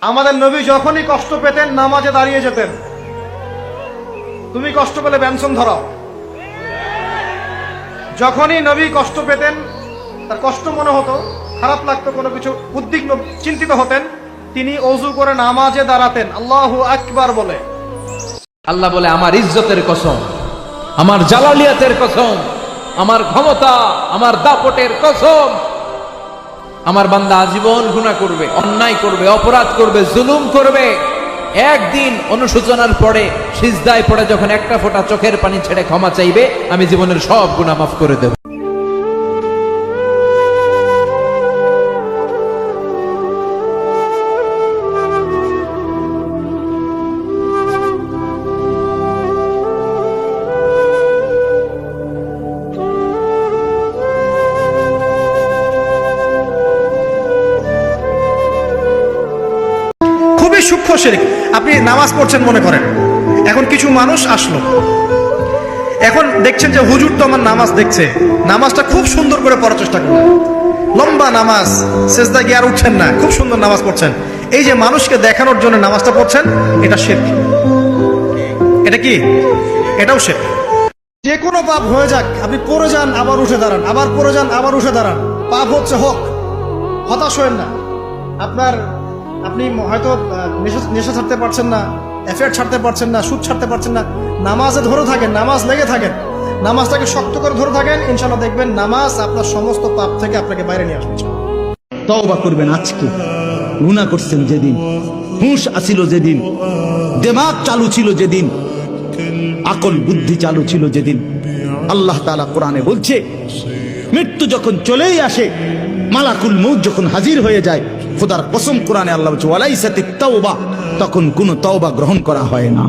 আমাদের নবী যখনই কষ্ট পেতেন নামাজে দাঁড়িয়ে যেতেন। তুমি কষ্ট পেলে ব্যঞ্জন ধরাও। যখনই নবী কষ্ট পেতেন, তার কষ্ট মনে হতো, খারাপ লাগতো, কোনো কিছু উদ্বিগ্ন চিন্তিত হতেন, তিনি ওযু করে নামাজে দাঁড়াতেন আল্লাহু আকবার বলে। আল্লাহ বলে, আমার ইজ্জতের কসম, আমার জালালিয়াতের কসম, আমার ক্ষমতা, আমার দাপটের কসম, আমার বান্দা আজীবন গুনাহ করবে, অন্যায় করবে, অপরাধ করবে, জুলুম করবে, একদিন অনুশোচনার পরে সিজদায় পড়ে যখন একটা ফোঁটা চোখের পানি ছেড়ে ক্ষমা চাইবে, আমি জীবনের সব গুনাহ মাফ করে দেব। খুবই সূক্ষ্ম শিরক। আপনি নামাজ পড়ছেন মনে করেন, এখন কিছু মানুষ আসলো, এখন দেখছেন যে হুজুর তো আমার নামাজ দেখছে, নামাজটা খুব সুন্দর করে পড়ার চেষ্টা করলেন, লম্বা নামাজ, সেজদা গিয়ে আর উঠছেন না, খুব সুন্দর নামাজ পড়ছেন। এই যে মানুষকে দেখানোর জন্য নামাজটা পড়ছেন, এটা শিরক। এটা কি? এটাও শিরক। যে কোনো পাপ হয়ে যাক, আপনি পড়ে যান আবার উঠে দাঁড়ান, আবার পড়ে যান আবার উঠে দাঁড়ান, পাপ হচ্ছে হোক, হতাশ হয়েন না। আপনি হয়তো নেশা ছাড়তে পারছেন না, অ্যাফেয়ার ছাড়তে পারছেন না, সুদ ছাড়তে পারছেন না, নামাজে ধরে থাকেন, নামাজ লেগে থাকেন, নামাজটাকে শক্ত করে ধরে থাকেন, ইনশাআল্লাহ দেখবেন নামাজ আপনার সমস্ত পাপ থেকে আপনাকে বাইরে নিয়ে আসবে। তওবা করবেন আজকে। গুনাহ করছেন যেদিন, হুঁশ আসিল যেদিন, দিমাগ চালু ছিল যেদিন, আকল বুদ্ধি চালু ছিল যেদিন, আল্লাহ তাআলা কোরআনে বলছে, মৃত্যু যখন চলেই আসে, মালাকুল মউত যখন হাজির হয়ে যায়, খোদার কসম কোরআনে আল্লাহ বলছে ওয়ালাইসাতিত তাওবা, তখন কোনো তওবা গ্রহণ করা হয় না।